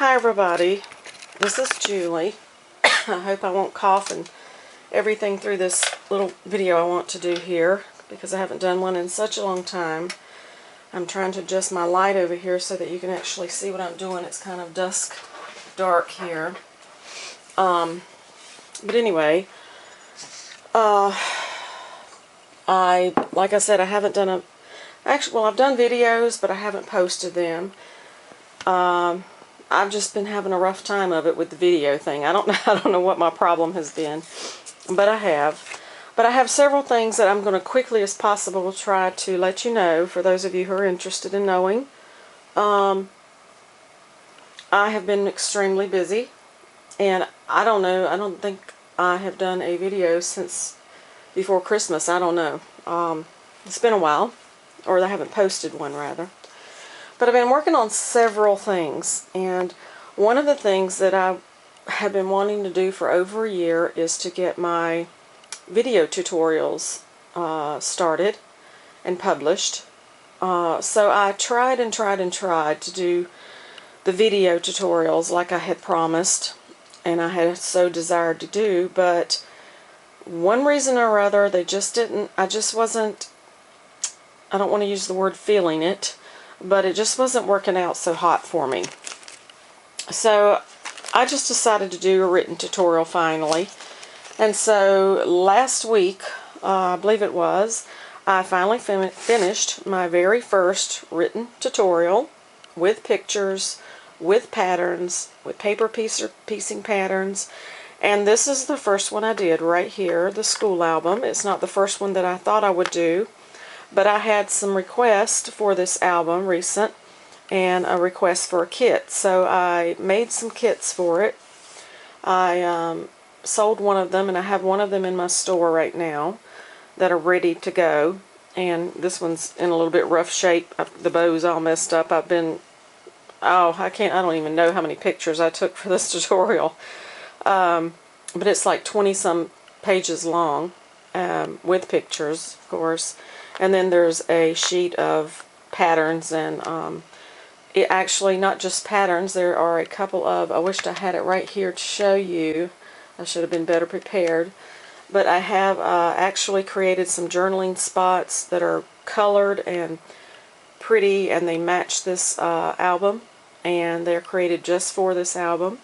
Hi everybody, this is Julie. I hope I won't cough and everything through this little video I want to do here because I haven't done one in such a long time. I'm trying to adjust my light over here so that you can actually see what I'm doing. It's kind of dusk dark here. But anyway, like I said, I haven't done I've done videos, but I haven't posted them. I've just been having a rough time of it with the video thing. I don't know what my problem has been, but I have. But I have several things that I'm going to quickly as possible try to let you know for those of you who are interested in knowing. I have been extremely busy, and I don't think I have done a video since before Christmas. I don't know. It's been a while, or I haven't posted one rather. But I've been working on several things, and one of the things that I have been wanting to do for over a year is to get my video tutorials started and published. So I tried to do the video tutorials like I had promised, and I had so desired to do, but one reason or other they just didn't, I don't want to use the word feeling it, but it just wasn't working out so hot for me. So I just decided to do a written tutorial finally. And so last week, I believe it was, I finally finished my very first written tutorial with pictures, with patterns, with paper piecing patterns. And this is the first one I did right here, the school album. It's not the first one that I thought I would do, but I had some requests for this album recent, and a request for a kit. So I made some kits for it. I sold one of them, and I have one of them in my store right now that are ready to go. And this one's in a little bit rough shape. The bow's all messed up. I don't even know how many pictures I took for this tutorial. But it's like 20-some pages long, with pictures, of course. And then there's a sheet of patterns, and it actually not just patterns, there are a couple of, I wished I had it right here to show you. I should have been better prepared. But I have actually created some journaling spots that are colored and pretty, and they match this album, and they're created just for this album.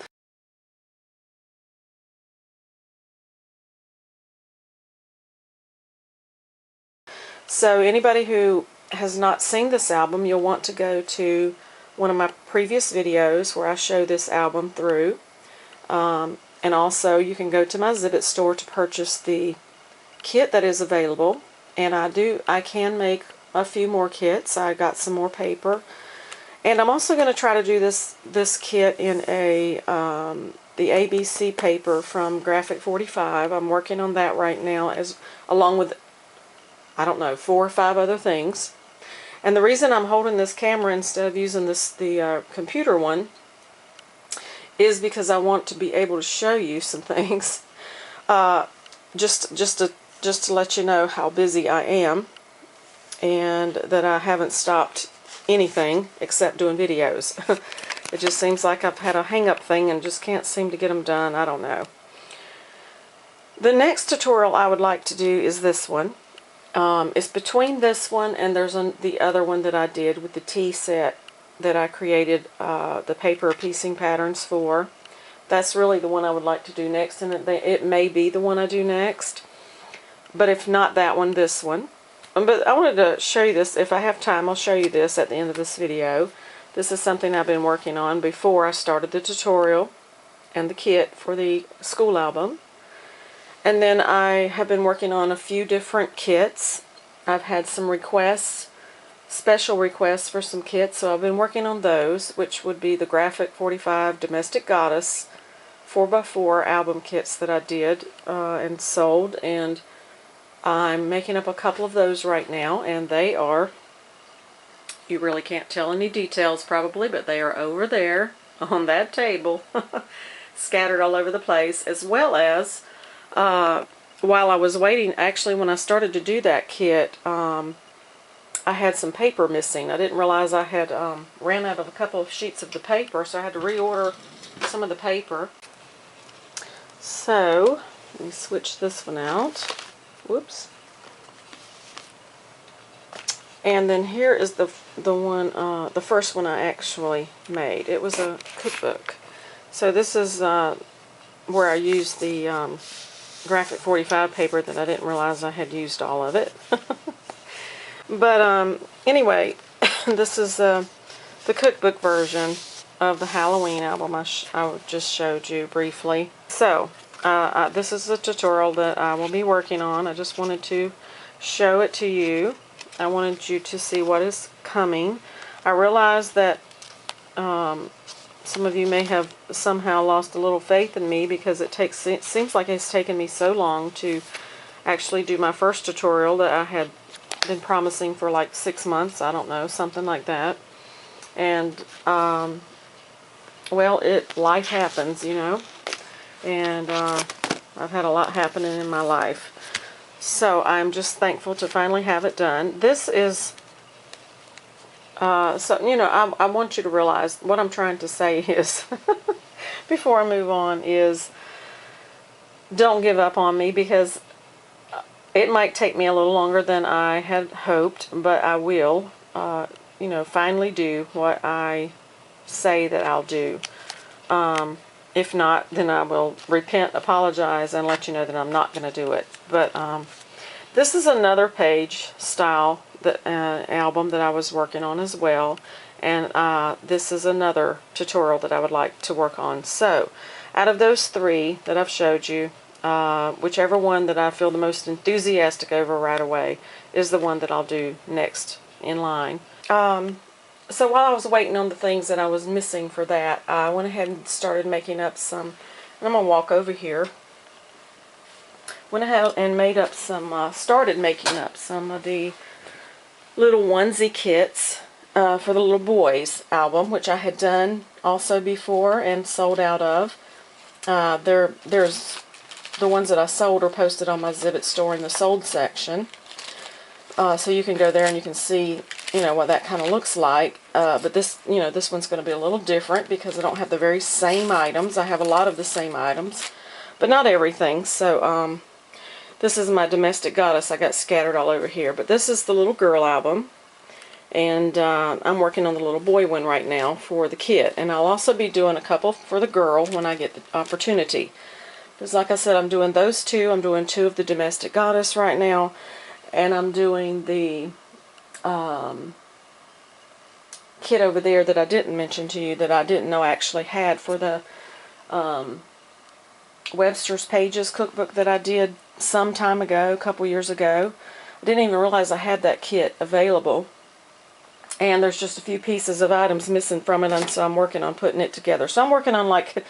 So anybody who has not seen this album, you'll want to go to one of my previous videos where I show this album through. And also you can go to my Zibbet store to purchase the kit that is available. And I can make a few more kits. I got some more paper. And I'm also going to try to do this kit in the ABC paper from Graphic 45. I'm working on that right now, along with, I don't know, 4 or 5 other things. And the reason I'm holding this camera instead of using the computer one is because I want to be able to show you some things, just to let you know how busy I am, and that I haven't stopped anything except doing videos. It just seems like I've had a hang-up thing and just can't seem to get them done. I don't know. The next tutorial I would like to do is this one. It's between this one and there's the other one that I did with the tea set that I created the paper piecing patterns for. That's really the one I would like to do next, and it may be the one I do next. But if not that one, this one. But I wanted to show you this. If I have time, I'll show you this at the end of this video. This is something I've been working on before I started the tutorial and the kit for the school album. And then I have been working on a few different kits. I've had some requests, special requests for some kits, so I've been working on those, which would be the Graphic 45 Domestic Goddess 4x4 album kits that I did and sold. And I'm making up a couple of those right now, and they are, you really can't tell any details probably, but they are over there on that table, scattered all over the place, as well as while I was waiting, actually when I started to do that kit, I I had some paper missing. I didn't realize I had ran out of a couple of sheets of the paper, so I had to reorder some of the paper. So, let me switch this one out. Whoops. And then here is the one, the first one I actually made. It was a cookbook. So this is where I used the graphic 45 paper that I didn't realize I had used all of it. But anyway, this is the cookbook version of the Halloween album I just showed you briefly. So this is the tutorial that I will be working on. I just wanted to show it to you. I wanted you to see what is coming. I realize that some of you may have somehow lost a little faith in me because it seems like it's taken me so long to actually do my first tutorial that I had been promising for like 6 months. I don't know, something like that. And well, life happens, you know, and I've had a lot happening in my life. So I'm just thankful to finally have it done. This is, so, you know, I want you to realize what I'm trying to say is, before I move on, is don't give up on me, because it might take me a little longer than I had hoped, but I will, you know, finally do what I say that I'll do. If not, then I will repent, apologize, and let you know that I'm not going to do it. But this is another page style album that I was working on as well. And this is another tutorial that I would like to work on. So, out of those three that I've showed you, whichever one that I feel the most enthusiastic over right away is the one that I'll do next in line. So while I was waiting on the things that I was missing for that, I went ahead and started making up some, and I'm going to walk over here. Went ahead and made up some, started making up some of the little onesie kits for the little boys album, which I had done also before and sold out of. There's the ones that I sold are posted on my Zibbit store in the sold section. So you can go there and you can see, you know, what that kind of looks like. But this, you know, this one's going to be a little different because I don't have the very same items. I have a lot of the same items, but not everything. So this is my Domestic Goddess. I got scattered all over here. But this is the little girl album. And I'm working on the little boy one right now for the kit. And I'll also be doing a couple for the girl when I get the opportunity. Because like I said, I'm doing those two. I'm doing 2 of the Domestic Goddess right now. And I'm doing the kit over there that I didn't mention to you, that I didn't know I actually had for the Webster's Pages cookbook that I did some time ago, a couple years ago. I didn't even realize I had that kit available. And there's just a few pieces of items missing from it, and so I'm working on putting it together. So I'm working on like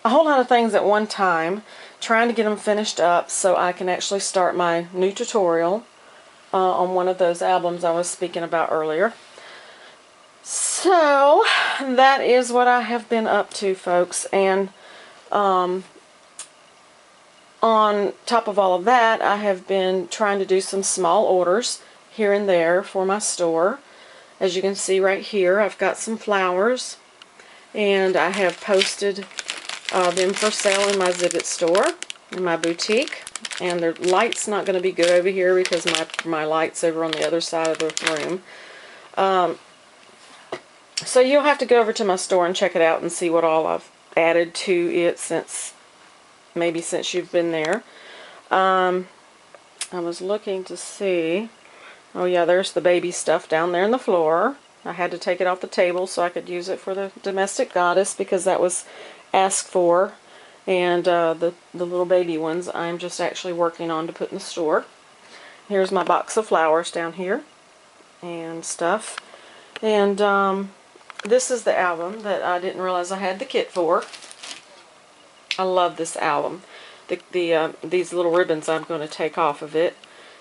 a whole lot of things at one time, trying to get them finished up so I can actually start my new tutorial on one of those albums I was speaking about earlier. So that is what I have been up to, folks. And on top of all of that, I have been trying to do some small orders here and there for my store. As you can see right here, I've got some flowers, and I have posted them for sale in my Zibbit store, in my boutique. And the light's not going to be good over here because my light's over on the other side of the room. So you'll have to go over to my store and check it out and see what all I've added to it since you've been there. I was looking to see. Oh yeah, there's the baby stuff down there on the floor. I had to take it off the table so I could use it for the Domestic Goddess because that was asked for. And the little baby ones I'm just actually working on to put in the store. Here's my box of flowers down here and stuff. And this is the album that I didn't realize I had the kit for. I love this album. These little ribbons I'm going to take off of it.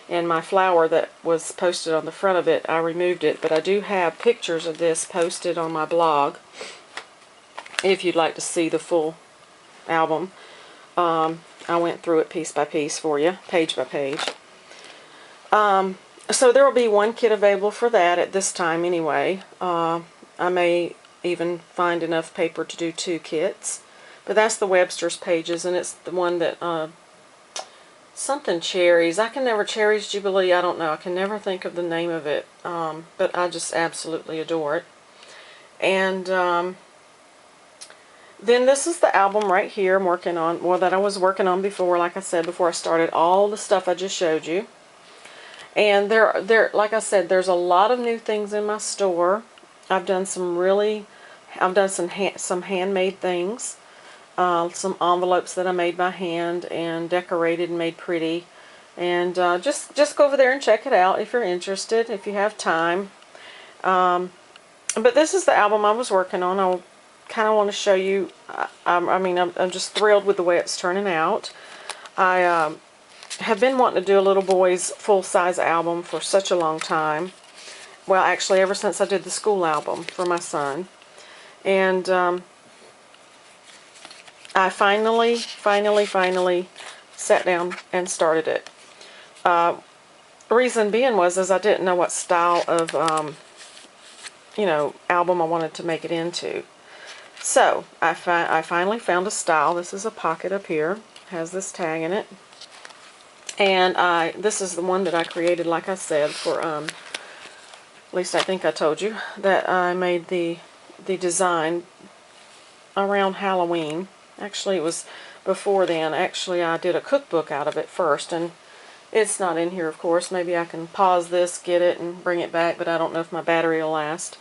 And my flower that was posted on the front of it, I removed it. But I do have pictures of this posted on my blog if you'd like to see the full album. I went through it piece by piece for you, page by page. So there will be one kit available for that at this time anyway. I may even find enough paper to do 2 kits. But that's the Webster's Pages, and it's the one that, something Cherries. I can never, Cherries Jubilee, I don't know. I can never think of the name of it. But I just absolutely adore it. And then this is the album right here I'm working on, well, that I was working on before, like I said, before I started all the stuff I just showed you. And there, like I said, there's a lot of new things in my store. I've done some some handmade things, some envelopes that I made by hand and decorated and made pretty. And just go over there and check it out if you're interested, if you have time. But this is the album I was working on. I kind of want to show you. I'm just thrilled with the way it's turning out. I have been wanting to do a little boy's full-size album for such a long time. Well, actually, ever since I did the school album for my son. And I finally sat down and started it. Reason being was I didn't know what style of, album I wanted to make it into. So, I finally found a style. This is a pocket up here. Has this tag in it. And this is the one that I created, like I said, for, at least I think I told you, that I made the design around Halloween. Actually, it was before then. Actually, I did a cookbook out of it first, and it's not in here, of course. Maybe I can pause this, get it, and bring it back, but I don't know if my battery will last.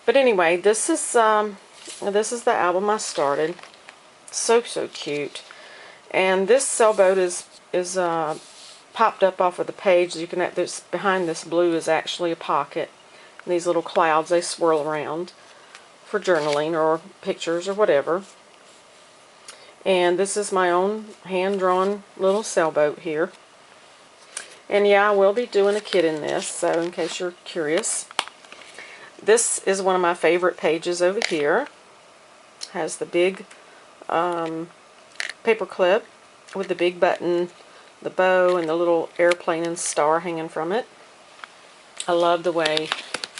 But anyway, this is the album I started. So cute. And this sailboat is popped up off of the page. You can, behind this blue is actually a pocket. And these little clouds, they swirl around for journaling or pictures or whatever. And this is my own hand-drawn little sailboat here. And yeah, I will be doing a kit in this, so in case you're curious. This is one of my favorite pages over here. Has the big paper clip with the big button, the bow, and the little airplane and star hanging from it. I love the way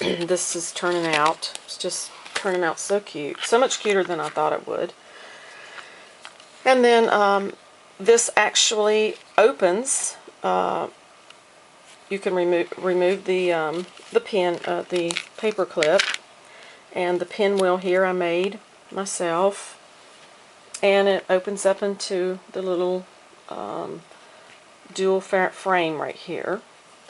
this is turning out. It's just turning out so cute. So much cuter than I thought it would. And then this actually opens. You can remove the pin, the paper clip, and the pinwheel here I made myself, and it opens up into the little dual frame right here.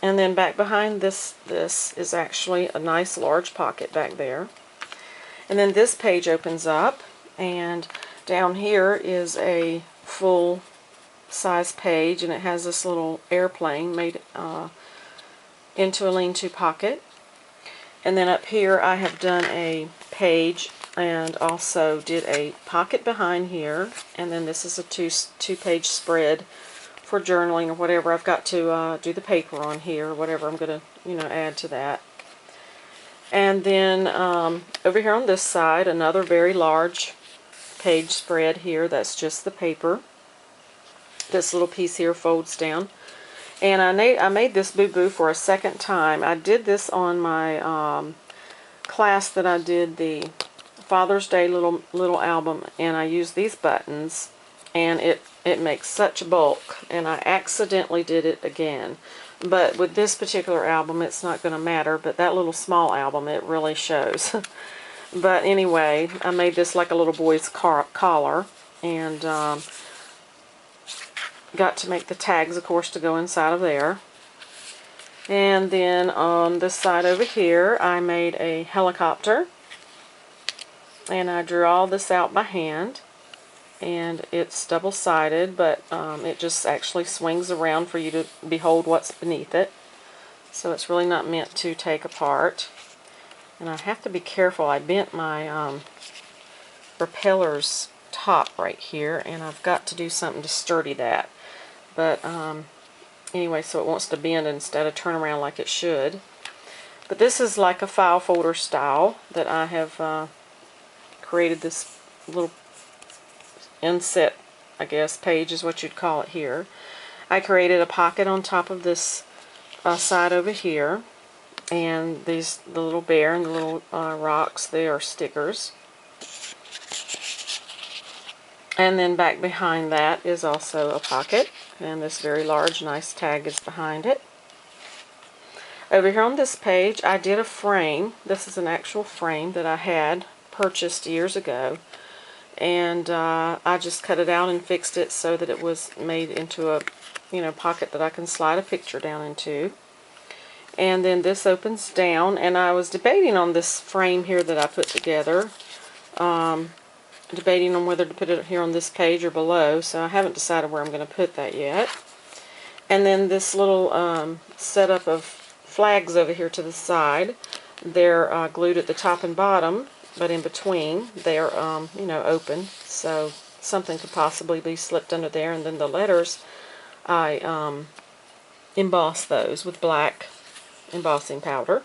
And then back behind this is actually a nice large pocket back there. And then this page opens up, and down here is a full size page, and it has this little airplane made into a lean-to pocket. And then up here I have done a page and also did a pocket behind here, and then this is a two-page spread for journaling or whatever I've got to do the paper on here, or whatever I'm going to add to that. And then over here on this side, another very large page spread here. That's just the paper. This little piece here folds down. And I made this boo-boo for a second time. I did this on my class that I did the Father's Day little album, and I used these buttons, and it makes such bulk, and I accidentally did it again. But with this particular album, it's not going to matter, but that little small album, it really shows. But anyway, I made this like a little boy's collar, and got to make the tags, of course, to go inside of there. And then on this side over here, I made a helicopter, and I drew all this out by hand. And it's double-sided, but it just actually swings around for you to behold what's beneath it. So it's really not meant to take apart. And I have to be careful. I bent my propeller's top right here, and I've got to do something to sturdy that. But anyway, so it wants to bend instead of turn around like it should. But this is like a file folder style that I have created. This little inset, I guess, page is what you'd call it here. I created a pocket on top of this side over here. And the little bear and the little rocks, they are stickers. And then back behind that is also a pocket. And this very large, nice tag is behind it. Over here on this page, I did a frame. This is an actual frame that I had purchased years ago. And I just cut it out and fixed it so that it was made into a, pocket that I can slide a picture down into. And then this opens down, and I was debating on this frame here that I put together, debating on whether to put it here on this page or below, so I haven't decided where I'm going to put that yet. And then this little setup of flags over here to the side, they're glued at the top and bottom, but in between they're open, so something could possibly be slipped under there. And then the letters, I emboss those with black embossing powder,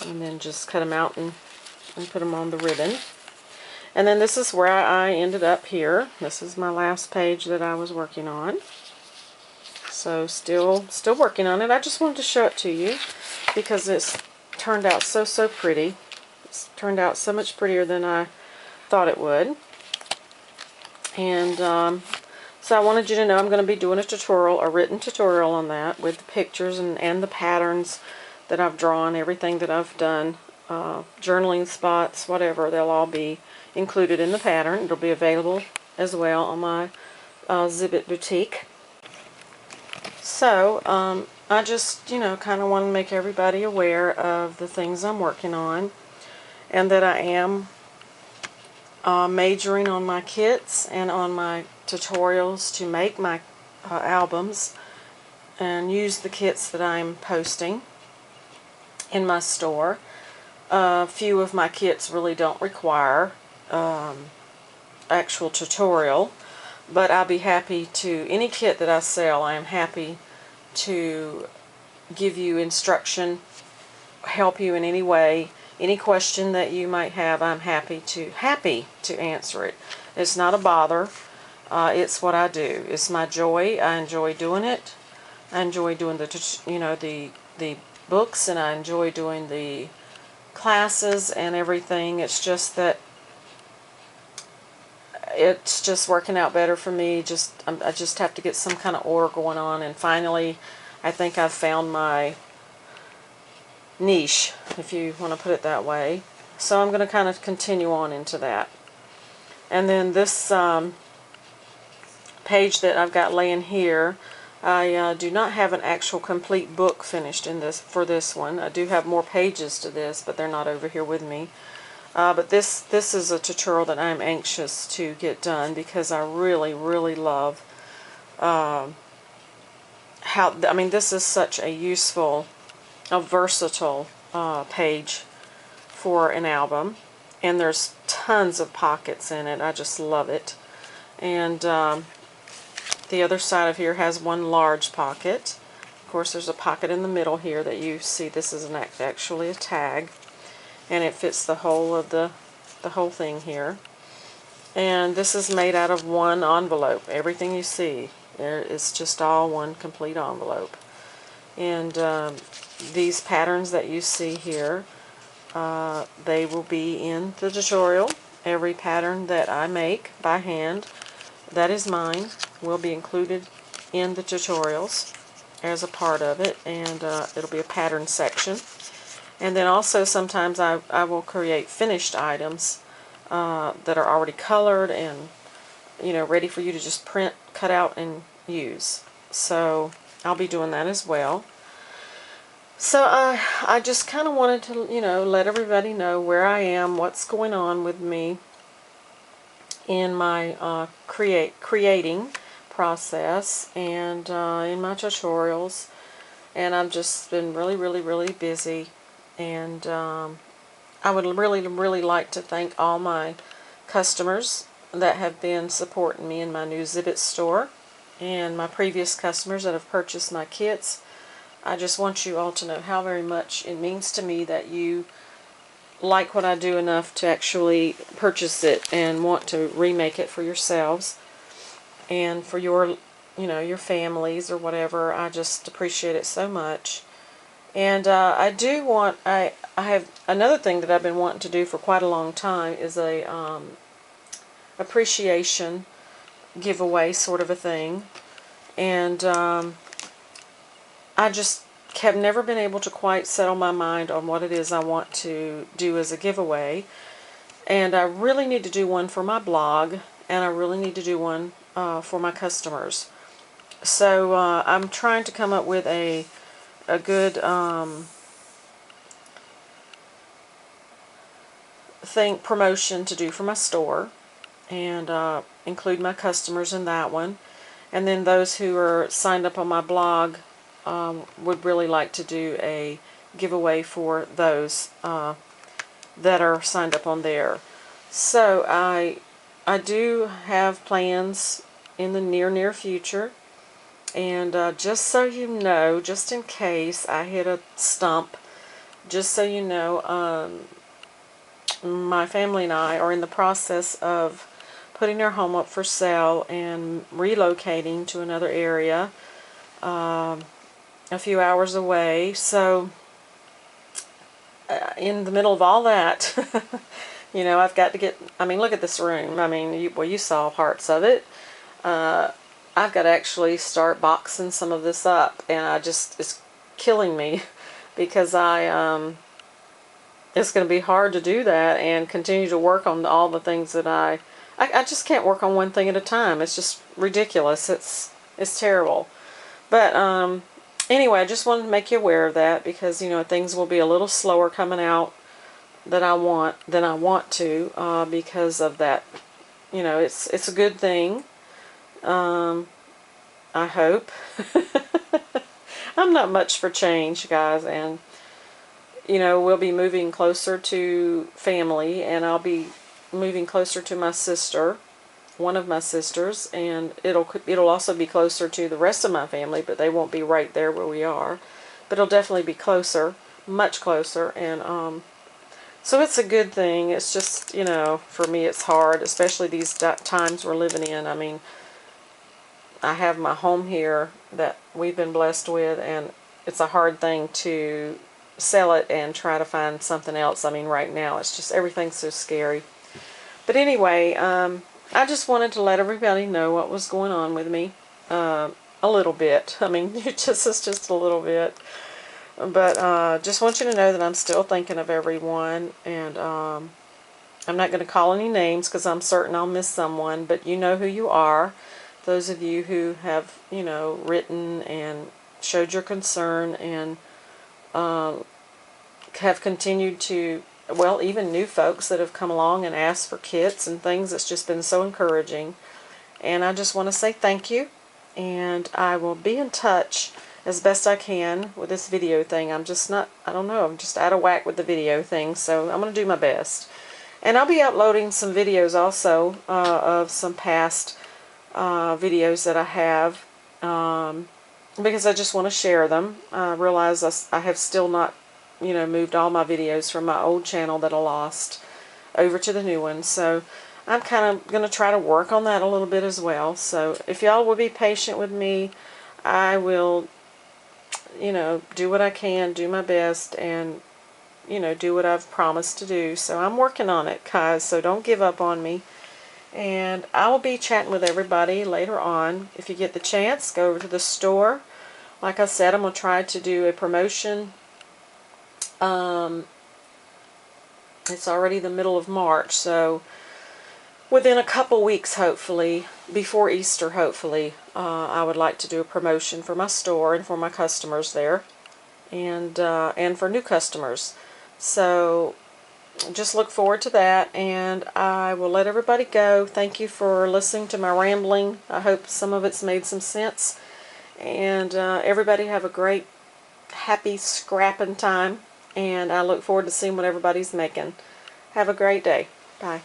and then just cut them out and put them on the ribbon. And then this is where I ended up here. This is my last page that I was working on. So still working on it. I just wanted to show it to you because it's turned out so pretty. It's turned out so much prettier than I thought it would. And so I wanted you to know I'm going to be doing a tutorial, a written tutorial on that with the pictures and the patterns that I've drawn, everything that I've done, journaling spots, whatever, they'll all be included in the pattern. It'll be available as well on my Zibbit Boutique. So I just, kind of want to make everybody aware of the things I'm working on, and that I am majoring on my kits and on my tutorials to make my albums and use the kits that I'm posting in my store. A few of my kits really don't require actual tutorial, but I'll be happy to, any kit that I sell, I am happy to give you instruction, help you in any way. Any question that you might have, I'm happy to answer it. It's not a bother. It's what I do. It's my joy. I enjoy doing it. I enjoy doing the books, and I enjoy doing the classes and everything. It's just that it's just working out better for me. I just have to get some kind of order going on, and finally, I think I've found my niche, if you want to put it that way. So I'm going to kind of continue on into that. And then this page that I've got laying here, I do not have an actual complete book finished in this for this one. I do have more pages to this, but they're not over here with me. But this is a tutorial that I'm anxious to get done because I really love this is such a useful, a versatile page for an album, and there's tons of pockets in it. I just love it. And the other side of here has one large pocket. Of course, there's a pocket in the middle here that you see. This is actually a tag, and it fits the whole of the whole thing here. And this is made out of one envelope. Everything you see there is just all one complete envelope. And these patterns that you see here, they will be in the tutorial. Every pattern that I make by hand, that is mine, will be included in the tutorials as a part of it, and it'll be a pattern section. And then also sometimes I will create finished items that are already colored and ready for you to just print, cut out, and use. So I'll be doing that as well. So I just kind of wanted to let everybody know where I am, what's going on with me in my creating process, and in my tutorials. And I've just been really busy, and I would really like to thank all my customers that have been supporting me in my new Zibbit store, and my previous customers that have purchased my kits. I just want you all to know how very much it means to me that you like what I do enough to actually purchase it and want to remake it for yourselves and for your your families or whatever. I just appreciate it so much. And I have another thing that I've been wanting to do for quite a long time is a appreciation giveaway sort of a thing. And I just have never been able to quite settle my mind on what it is I want to do as a giveaway. And I really need to do one for my blog, and I really need to do one for my customers. So I'm trying to come up with a good promotion to do for my store, and include my customers in that one. And then those who are signed up on my blog would really like to do a giveaway for those that are signed up on there. So I do have plans in the near future, and just so you know, just in case I hit a stump, just so you know, my family and I are in the process of putting our home up for sale and relocating to another area a few hours away. So in the middle of all that, I've got to get, look at this room. You saw parts of it. I've got to actually start boxing some of this up, and it's killing me because it's going to be hard to do that and continue to work on all the things that I just can't work on one thing at a time. It's just ridiculous. It's terrible. But anyway, I just wanted to make you aware of that because, things will be a little slower coming out than I want to because of that. It's a good thing. I hope. I'm not much for change, guys, and we'll be moving closer to family, and I'll be moving closer to my sister, one of my sisters, and it'll also be closer to the rest of my family, but they won't be right there where we are. But it'll definitely be closer, much closer, and so it's a good thing. It's just, for me it's hard, especially these times we're living in. I have my home here that we've been blessed with, and it's a hard thing to sell it and try to find something else. Right now it's just everything's so scary. But anyway, I just wanted to let everybody know what was going on with me a little bit. It's just a little bit. But just want you to know that I'm still thinking of everyone, and I'm not going to call any names because I'm certain I'll miss someone, but you know who you are. Those of you who have, written and showed your concern and have continued to, well, even new folks that have come along and asked for kits and things. It's just been so encouraging. And I just want to say thank you. And I will be in touch as best I can with this video thing. I'm just not, I don't know, I'm just out of whack with the video thing. So I'm going to do my best. And I'll be uploading some videos also of some past videos that I have, because I just want to share them. I realize I have still not, moved all my videos from my old channel that I lost over to the new one. So I'm kind of going to try to work on that a little bit as well. So if y'all will be patient with me, I will, do what I can, do my best, and, do what I've promised to do. So I'm working on it, guys, so don't give up on me. And I will be chatting with everybody later on. If you get the chance, go over to the store. Like I said, I'm going to try to do a promotion. It's already the middle of March, so within a couple weeks, hopefully, before Easter, hopefully, I would like to do a promotion for my store and for my customers there, and for new customers. So just look forward to that, and I will let everybody go. Thank you for listening to my rambling. I hope some of it's made some sense. And everybody have a great, happy scrapping time, and I look forward to seeing what everybody's making. Have a great day. Bye.